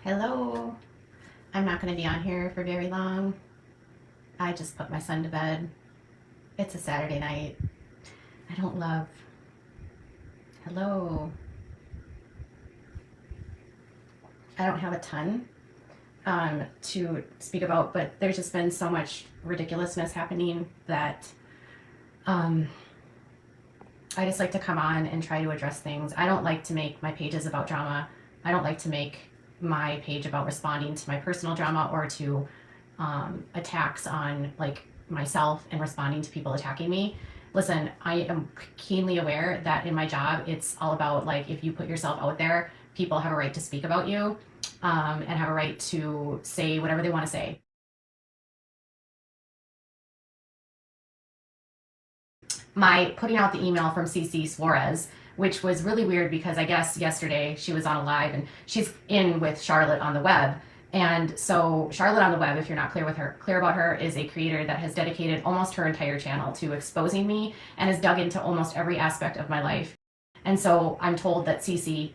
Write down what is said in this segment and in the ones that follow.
Hello. I'm not going to be on here for very long. I just put my son to bed. It's a Saturday night. I don't love. Hello. I don't have a ton to speak about, but there's just been so much ridiculousness happening that I just like to come on and try to address things. I don't like to make my pages about drama. I don't like to make my page about responding to my personal drama or to attacks on like myself and responding to people attacking me. Listen, I am keenly aware that in my job, it's all about like if you put yourself out there, people have a right to speak about you and have a right to say whatever they want to say. My putting out the email from CeCe Suarez, which was really weird because I guess yesterday she was on a live and she's in with Charlotte on the web. And so Charlotte on the web, if you're not clear about her, is a creator that has dedicated almost her entire channel to exposing me and has dug into almost every aspect of my life. And so I'm told that CeCe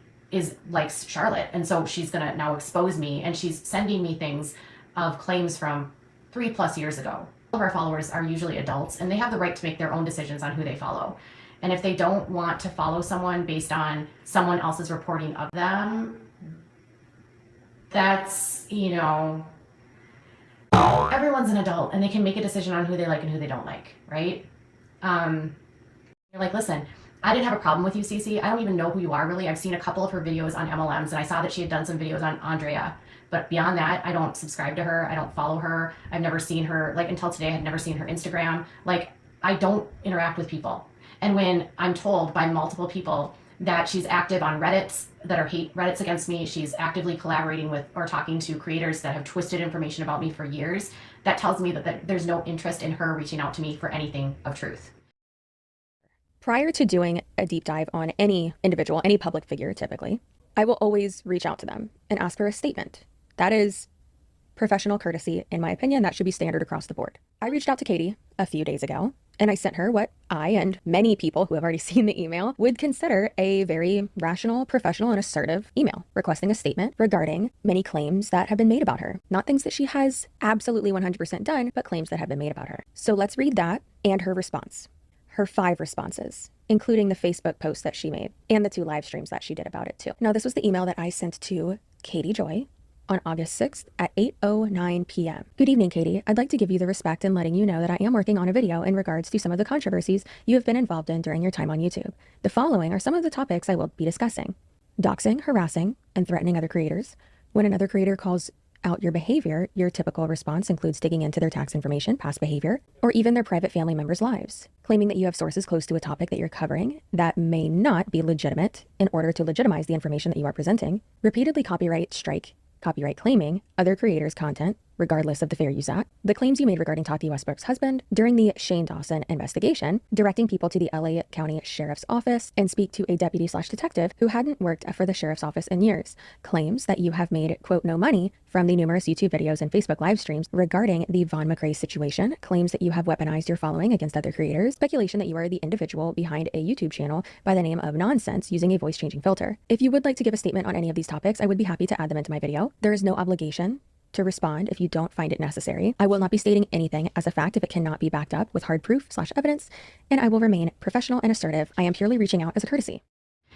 likes Charlotte, and so she's gonna now expose me, and she's sending me things of claims from 3+ years ago. All of our followers are usually adults, and they have the right to make their own decisions on who they follow. And if they don't want to follow someone based on someone else's reporting of them, that's, everyone's an adult and they can make a decision on who they like and who they don't like, right? You're like, listen, I didn't have a problem with you, CeCe. I don't even know who you are, really. I've seen a couple of her videos on MLMs, and I saw that she had done some videos on Andrea. But beyond that, I don't subscribe to her. I don't follow her. I've never seen her, like until today, I had never seen her Instagram. Like, I don't interact with people. And when I'm told by multiple people that she's active on Reddits that are hate Reddits against me, she's actively collaborating with or talking to creators that have twisted information about me for years, that tells me that there's no interest in her reaching out to me for anything of truth. Prior to doing a deep dive on any individual, any public figure typically, I will always reach out to them and ask for a statement. That is professional courtesy, in my opinion. That should be standard across the board. I reached out to Katie a few days ago, and I sent her what I and many people who have already seen the email would consider a very rational, professional, and assertive email requesting a statement regarding many claims that have been made about her. Not things that she has absolutely 100% done, but claims that have been made about her. So let's read that and her response. Her 5 responses, including the Facebook post that she made and the 2 live streams that she did about it too. Now, this was the email that I sent to Katie Joy on August 6th at 8:09 p.m. Good evening, Katie. I'd like to give you the respect in letting you know that I am working on a video in regards to some of the controversies you have been involved in during your time on YouTube. The following are some of the topics I will be discussing: doxing, harassing, and threatening other creators. When another creator calls out your behavior, your typical response includes digging into their tax information, past behavior, or even their private family members' lives, claiming that you have sources close to a topic that you're covering that may not be legitimate in order to legitimize the information that you are presenting, repeatedly copyright claiming other creators' content, regardless of the Fair Use Act, the claims you made regarding Tati Westbrook's husband during the Shane Dawson investigation, directing people to the LA County Sheriff's Office and speak to a deputy/detective who hadn't worked for the Sheriff's Office in years, claims that you have made, quote, no money from the numerous YouTube videos and Facebook live streams regarding the Von McRae situation, claims that you have weaponized your following against other creators, speculation that you are the individual behind a YouTube channel by the name of Nonsense using a voice-changing filter. If you would like to give a statement on any of these topics, I would be happy to add them into my video. There is no obligation to respond if you don't find it necessary. I will not be stating anything as a fact if it cannot be backed up with hard proof/evidence, and I will remain professional and assertive. I am purely reaching out as a courtesy.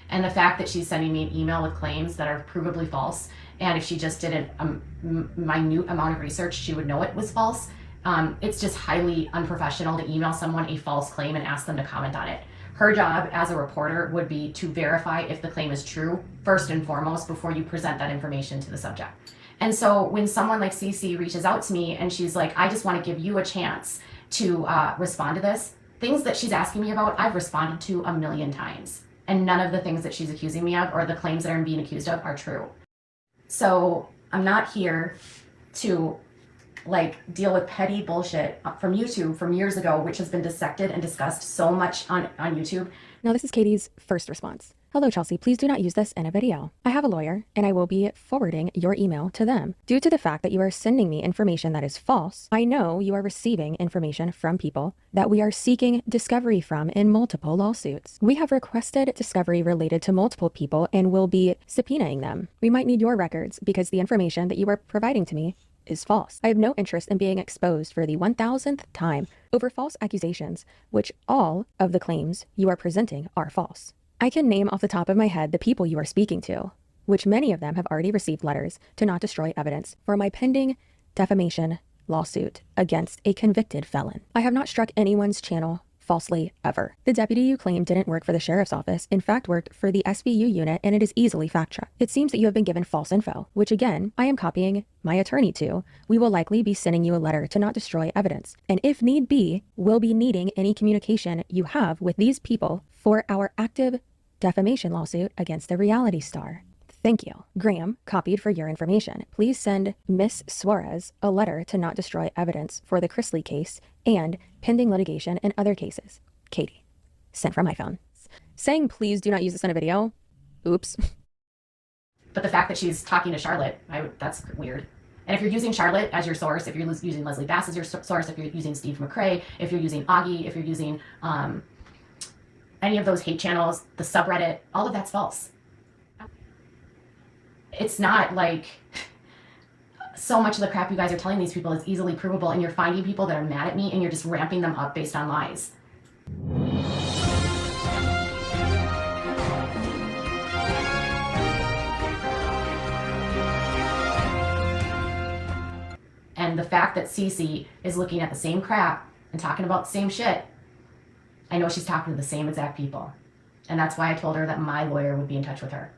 And the fact that she's sending me an email with claims that are provably false, and if she just did a minute amount of research, she would know it was false. It's just highly unprofessional to email someone a false claim and ask them to comment on it. Her job as a reporter would be to verify if the claim is true, first and foremost, before you present that information to the subject. And so when someone like CeCe reaches out to me and she's like, I just want to give you a chance to respond to this, things that she's asking me about, I've responded to a million times. And none of the things that she's accusing me of or the claims that I'm being accused of are true. So I'm not here to deal with petty bullshit from YouTube from years ago, which has been dissected and discussed so much on YouTube. Now, this is Katie's first response. Hello, Chelsea. Please do not use this in a video. I have a lawyer and I will be forwarding your email to them. Due to the fact that you are sending me information that is false, I know you are receiving information from people that we are seeking discovery from in multiple lawsuits. We have requested discovery related to multiple people and will be subpoenaing them. We might need your records because the information that you are providing to me is false. I have no interest in being exposed for the 1000th time over false accusations, which all of the claims you are presenting are false. I can name off the top of my head the people you are speaking to, which many of them have already received letters to not destroy evidence for my pending defamation lawsuit against a convicted felon. I have not struck anyone's channel falsely ever. The deputy you claim didn't work for the sheriff's office, in fact worked for the SVU unit, and it is easily fact-checked. It seems that you have been given false info, which again, I am copying my attorney to. We will likely be sending you a letter to not destroy evidence, and if need be, we'll be needing any communication you have with these people for our active defamation lawsuit against the reality star. Thank you. Graham, copied for your information. Please send Miss Suarez a letter to not destroy evidence for the Chrisley case and pending litigation in other cases. Katie, sent from my phone. Saying please do not use this in a video. Oops. But the fact that she's talking to Charlotte, that's weird. And if you're using Charlotte as your source, if you're using Leslie Bass as your source, if you're using Steve McRae, if you're using Augie, if you're using any of those hate channels, the subreddit, all of that's false. It's not like so much of the crap you guys are telling these people is easily provable, and you're finding people that are mad at me and you're just ramping them up based on lies. And the fact that CeCe is looking at the same crap and talking about the same shit, I know she's talking to the same exact people. And that's why I told her that my lawyer would be in touch with her.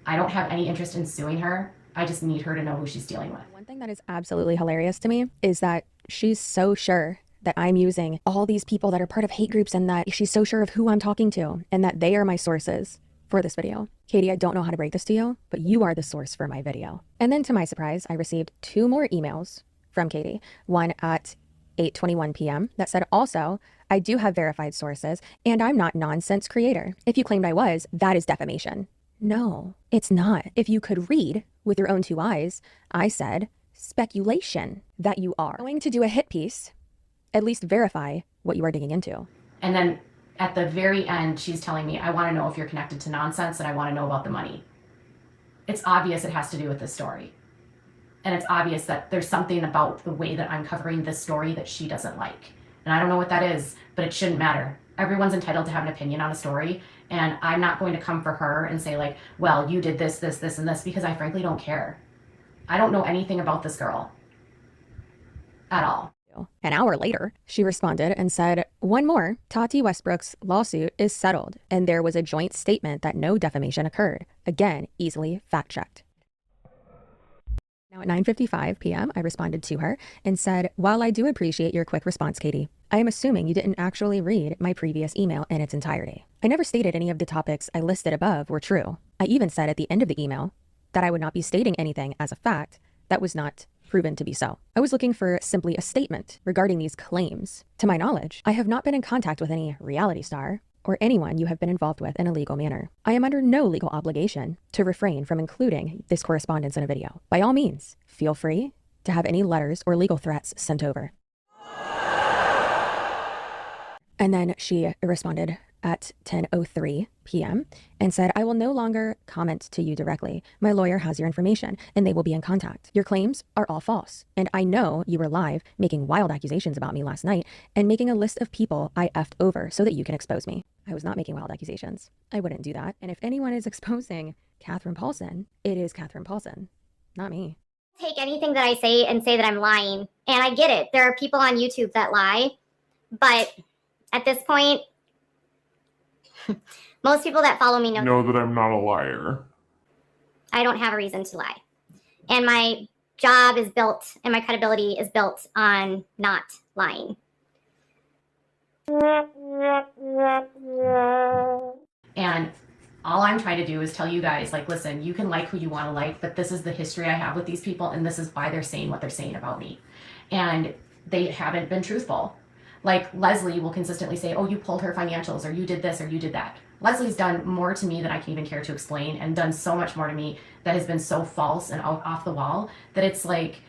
I don't have any interest in suing her. I just need her to know who she's dealing with. One thing that is absolutely hilarious to me is that she's so sure that I'm using all these people that are part of hate groups and that she's so sure of who I'm talking to and that they are my sources for this video. Katie, I don't know how to break this to you, but you are the source for my video. And then to my surprise, I received 2 more emails from Katie, one at 8:21 p.m. that said also, I do have verified sources and I'm not nonsense creator. If you claimed I was, that is defamation. No, it's not. If you could read with your own 2 eyes, I said speculation that you are going to do a hit piece, at least verify what you are digging into. And then at the very end, she's telling me, I want to know if you're connected to nonsense and I want to know about the money. It's obvious it has to do with this story. And it's obvious that there's something about the way that I'm covering this story that she doesn't like. And I don't know what that is, but it shouldn't matter. Everyone's entitled to have an opinion on a story. And I'm not going to come for her and say like, well, you did this, this, this, and this, because I frankly don't care. I don't know anything about this girl at all. An hour later, she responded and said, one more, Tati Westbrook's lawsuit is settled, and there was a joint statement that no defamation occurred. Again, easily fact-checked. Now at 9:55 p.m., I responded to her and said, while I do appreciate your quick response, Katie, I am assuming you didn't actually read my previous email in its entirety. I never stated any of the topics I listed above were true. I even said at the end of the email that I would not be stating anything as a fact that was not proven to be so. I was looking for simply a statement regarding these claims. To my knowledge, I have not been in contact with any reality star or anyone you have been involved with in a legal manner. I am under no legal obligation to refrain from including this correspondence in a video. By all means, feel free to have any letters or legal threats sent over. And then she responded at 10:03 p.m. and said, I will no longer comment to you directly. My lawyer has your information and they will be in contact. Your claims are all false. And I know you were live making wild accusations about me last night and making a list of people I effed over so that you can expose me. I was not making wild accusations. I wouldn't do that. And if anyone is exposing Catherine Paulson, it is Catherine Paulson, not me. Take anything that I say and say that I'm lying. And I get it. There are people on YouTube that lie. But at this point, most people that follow me know that I'm not a liar. I don't have a reason to lie. And my job is built and my credibility is built on not lying. And all I'm trying to do is tell you guys, like, listen, you can like who you want to like, but this is the history I have with these people, and this is why they're saying what they're saying about me. And they haven't been truthful. Like, Leslie will consistently say, oh, you pulled her financials, or you did this, or you did that. Leslie's done more to me than I can even care to explain, and done so much more to me that has been so false and off the wall that it's like,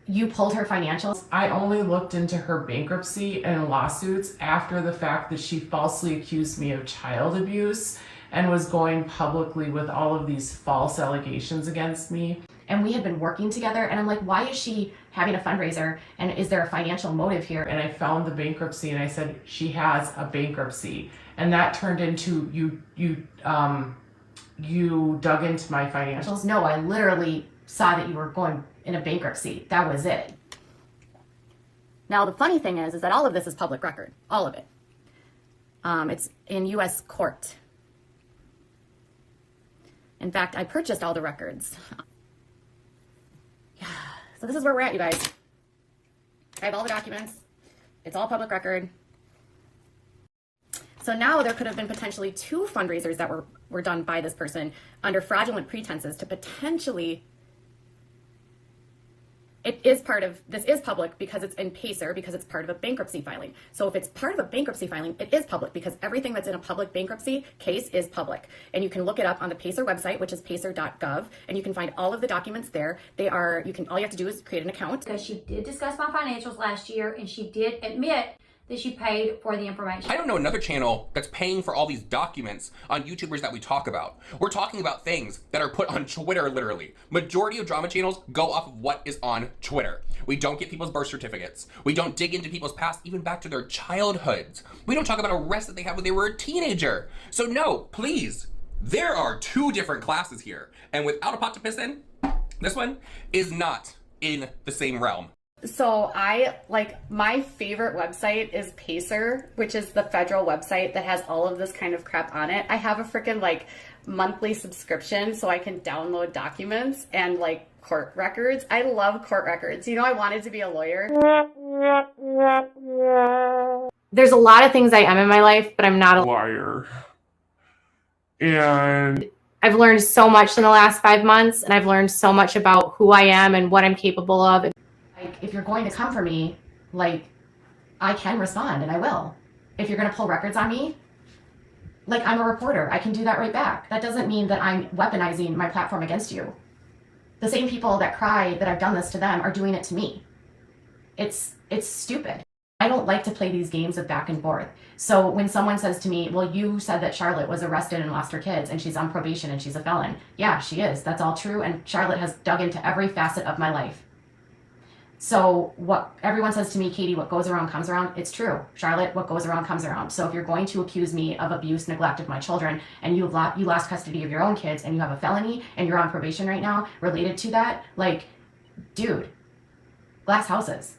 you pulled her financials. I only looked into her bankruptcy and lawsuits after the fact that she falsely accused me of child abuse and was going publicly with all of these false allegations against me. And we had been working together, and I'm like, why is she having a fundraiser, and is there a financial motive here? And I found the bankruptcy and I said, she has a bankruptcy. And that turned into, you dug into my financials. No, I literally saw that you were going in a bankruptcy. That was it. Now, the funny thing is that all of this is public record. All of it. It's in U.S. court. In fact, I purchased all the records. Yeah. So this is where we're at, you guys. I have all the documents. It's all public record. So now there could have been potentially 2 fundraisers that were done by this person under fraudulent pretenses to potentially. This is public because it's in PACER, because it's part of a bankruptcy filing. So if it's part of a bankruptcy filing, it is public because everything that's in a public bankruptcy case is public. And you can look it up on the PACER website, which is pacer.gov, and you can find all of the documents there. All you have to do is create an account. Because she did discuss my financials last year, and she did admit that she paid for the information. I don't know another channel that's paying for all these documents on YouTubers that we talk about. We're talking about things that are put on Twitter, literally. Majority of drama channels go off of what is on Twitter. We don't get people's birth certificates. We don't dig into people's past, even back to their childhoods. We don't talk about arrests that they had when they were a teenager. So no, please, there are 2 different classes here. And without a pot to piss in, this one is not in the same realm. So my favorite website is PACER, which is the federal website that has all of this kind of crap on it. I have a freaking monthly subscription so I can download documents and court records. I love court records. I wanted to be a lawyer. There's a lot of things I am in my life, but I'm not a Liar. And I've learned so much in the last 5 months, and I've learned so much about who I am and what I'm capable of. If you're going to come for me, I can respond, and I will. If you're going to pull records on me, I'm a reporter. I can do that right back. That doesn't mean that I'm weaponizing my platform against you. The same people that cry that I've done this to them are doing it to me. It's stupid. I don't like to play these games of back and forth. So when someone says to me, well, you said that Charlotte was arrested and lost her kids and she's on probation and she's a felon. Yeah, she is. That's all true. And Charlotte has dug into every facet of my life. So what everyone says to me, Katie, what goes around comes around. It's true. Charlotte, what goes around comes around. So if you're going to accuse me of abuse, neglect of my children, and you lost custody of your own kids, and you have a felony, and you're on probation right now related to that, dude, glass houses.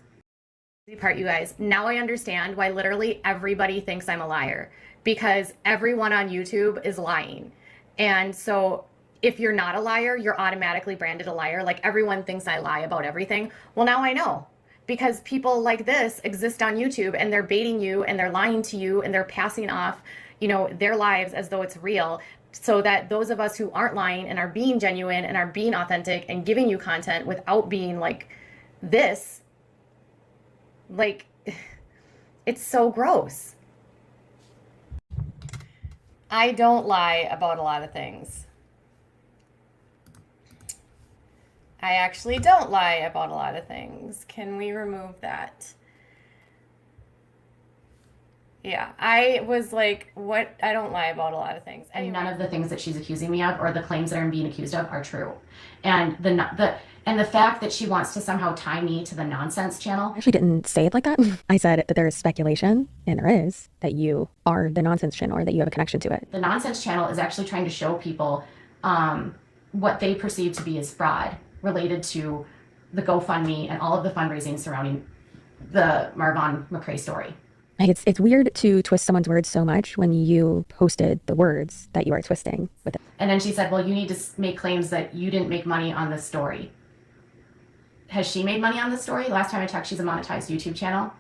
The part, you guys, now I understand why literally everybody thinks I'm a liar, because everyone on YouTube is lying. And so if you're not a liar, you're automatically branded a liar. Everyone thinks I lie about everything. Well, now I know, because people like this exist on YouTube, and they're baiting you, and they're lying to you, and they're passing off, their lives as though it's real, so that those of us who aren't lying and are being genuine and are being authentic and giving you content without being this, it's so gross. I don't lie about a lot of things. I actually don't lie about a lot of things. Can we remove that? Yeah, I was what? I don't lie about a lot of things. Anyway. None of the things that she's accusing me of, or the claims that I'm being accused of, are true. And the fact that she wants to somehow tie me to the nonsense channel. I actually didn't say it like that. I said that there is speculation, and there is, that you are the nonsense channel, or that you have a connection to it. The nonsense channel is actually trying to show people what they perceive to be as fraud related to the GoFundMe and all of the fundraising surrounding the Marvon McRae story. It's weird to twist someone's words so much when you posted the words that you are twisting with it. And then she said, well, you need to make claims that you didn't make money on this story. Has she made money on this story? Last time I checked, she's a monetized YouTube channel.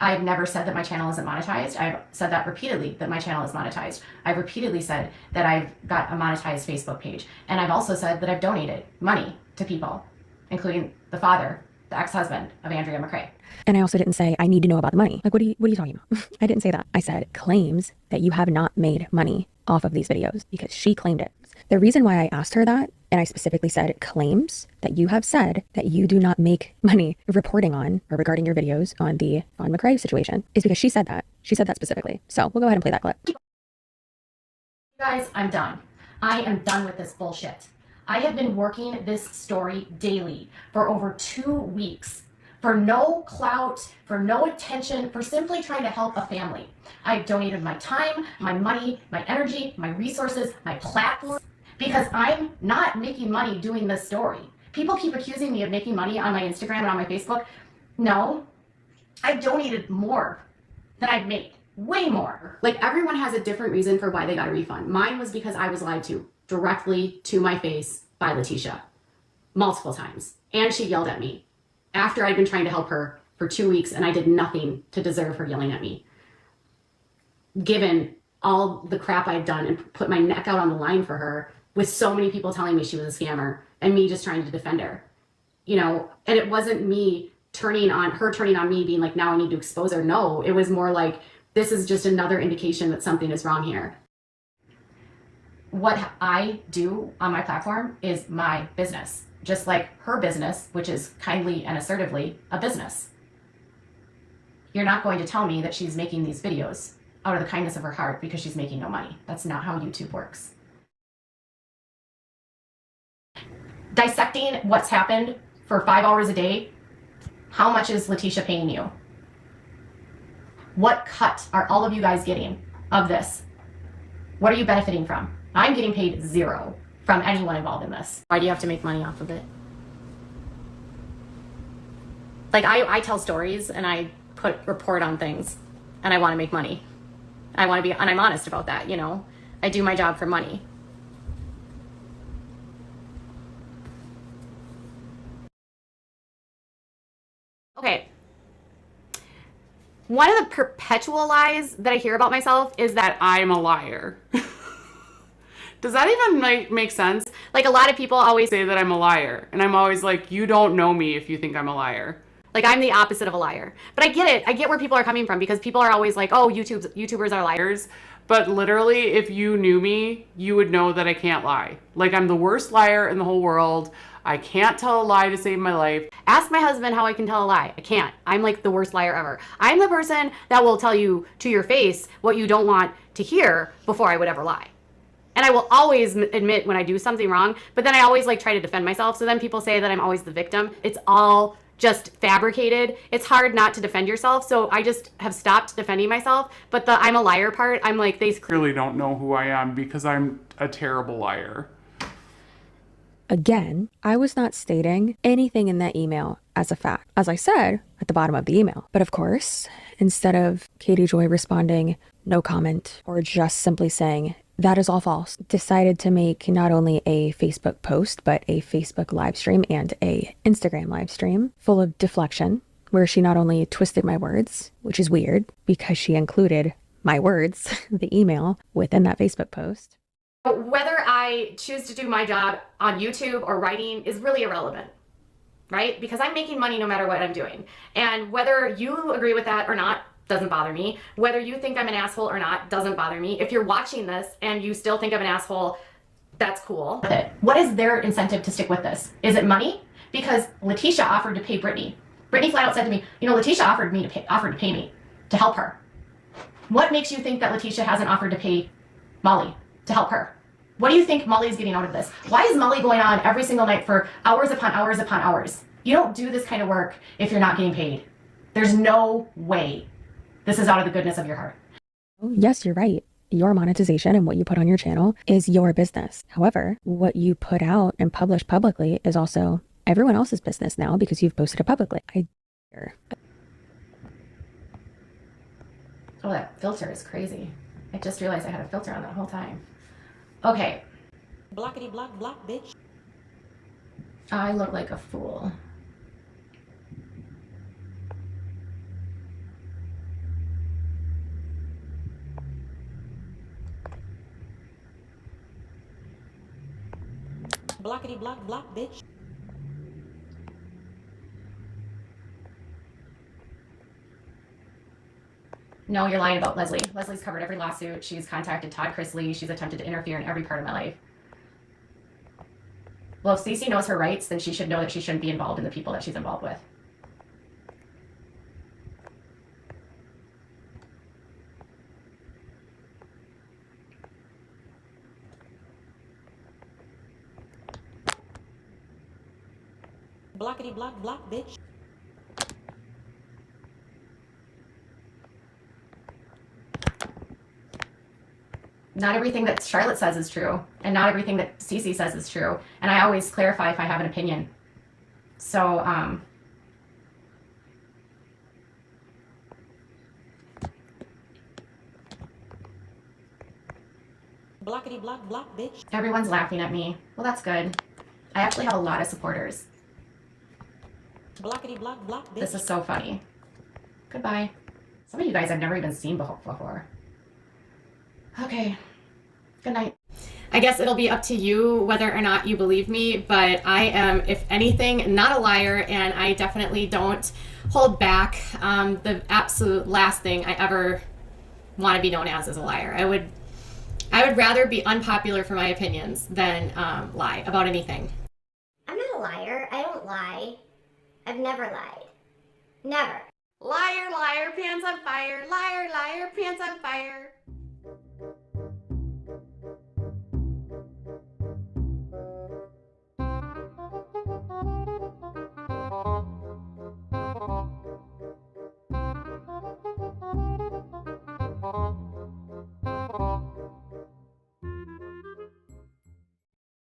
I've never said that my channel isn't monetized. I've said that repeatedly, that my channel is monetized. I've repeatedly said that I've got a monetized Facebook page. And I've also said that I've donated money to people, including the father the ex-husband of Andrea McRae. And I also didn't say, I need to know about the money. Like, what are you talking about? I didn't say that. I said claims that you have not made money off of these videos because she claimed it. The reason why I asked her that, and I specifically said claims that you have said that you do not make money reporting on or regarding your videos on the Von McRae situation, is because she said that. She said that specifically. So we'll go ahead and play that clip. You guys, I'm done. I am done with this bullshit. I have been working this story daily for over 2 weeks for no clout, for no attention, for simply trying to help a family. I've donated my time, my money, my energy, my resources, my platform, because I'm not making money doing this story. People keep accusing me of making money on my Instagram and on my Facebook. No, I've donated more than I've made. Way more. Like, everyone has a different reason for why they got a refund. Mine was because I was lied to directly to my face by Letitia multiple times. And she yelled at me after I'd been trying to help her for 2 weeks and I did nothing to deserve her yelling at me. Given all the crap I'd done and put my neck out on the line for her, with so many people telling me she was a scammer and me just trying to defend her. You know, and it wasn't me turning on me being like, now I need to expose her. No, it was more like, this is just another indication that something is wrong here. What I do on my platform is my business, just like her business, which is kindly and assertively a business. You're not going to tell me that she's making these videos out of the kindness of her heart because she's making no money. That's not how YouTube works. Dissecting what's happened for 5 hours a day, how much is Letitia paying you? What cut are all of you guys getting of this? What are you benefiting from? I'm getting paid 0 from anyone involved in this. Why do you have to make money off of it? Like, I tell stories and I report on things and I want to make money. And I'm honest about that, you know? I do my job for money. Okay. One of the perpetual lies that I hear about myself is that I'm a liar. Does that even make sense? like a lot of people always Say that I'm a liar. And I'm always like, you don't know me if you think I'm a liar. like I'm the opposite of a liar. But I get it. I get where people are coming from because people are always like, oh, YouTubers are liars. But literally, if you knew me, you would know that I can't lie. Like, I'm the worst liar in the whole world. I can't tell a lie to save my life. Ask my husband how I can tell a lie. I can't. I'm like the worst liar ever. I'm the person that will tell you to your face what you don't want to hear before I would ever lie. And I will always admit when I do something wrong, but then I always like try to defend myself. So then people say that I'm always the victim. It's all just fabricated. It's hard not to defend yourself. So I just have stopped defending myself. But the I'm a liar part, I'm like, they Clearly don't know who I am because I'm a terrible liar. Again, I was not stating anything in that email as a fact, as I said at the bottom of the email. But of course, instead of Katie Joy responding, no comment, or just simply saying, that is all false, decided to make not only a Facebook post, but a Facebook live stream and a Instagram live stream full of deflection, where she not only twisted my words, which is weird because she included my words, the email, within that Facebook post. Whether I choose to do my job on YouTube or writing is really irrelevant, right? Because I'm making money no matter what I'm doing. And whether you agree with that or not doesn't bother me. Whether you think I'm an asshole or not doesn't bother me. If you're watching this and you still think I'm an asshole, that's cool. What is their incentive to stick with this? Is it money? Because Letitia offered to pay Brittany. Brittany flat out said to me, you know, Letitia offered to pay me to help her. What makes you think that Letitia hasn't offered to pay Molly to help her? What do you think Molly's getting out of this? Why is Molly going on every single night for hours upon hours upon hours? You don't do this kind of work if you're not getting paid. There's no way this is out of the goodness of your heart. Yes, you're right. Your monetization and what you put on your channel is your business. However, what you put out and publish publicly is also everyone else's business now because you've posted it publicly. Oh, that filter is crazy. I just realized I had a filter on that whole time. Okay. Blockity block block, bitch. I look like a fool. Blockity block block, bitch. No, you're lying about Leslie. Leslie's covered every lawsuit. She's contacted Todd Chrisley. She's attempted to interfere in every part of my life. Well, if CeCe knows her rights, then she should know that she shouldn't be involved in the people that she's involved with. Blockity block block, bitch. Not everything that Charlotte says is true, and not everything that CeCe says is true. And I always clarify if I have an opinion. So, Blockity block block, bitch. everyone's laughing at me. Well, that's good. I actually have a lot of supporters. Blockity block block, bitch. This is so funny. Goodbye. Some of you guys I've never even seen before. Okay. Good night. I guess it'll be up to you whether or not you believe me, but I am, if anything, not a liar, and I definitely don't hold back. The absolute last thing I ever want to be known as is a liar. I would rather be unpopular for my opinions than lie about anything. I'm not a liar. I don't lie. I've never lied. Never. Liar, liar, pants on fire. Liar, liar, pants on fire.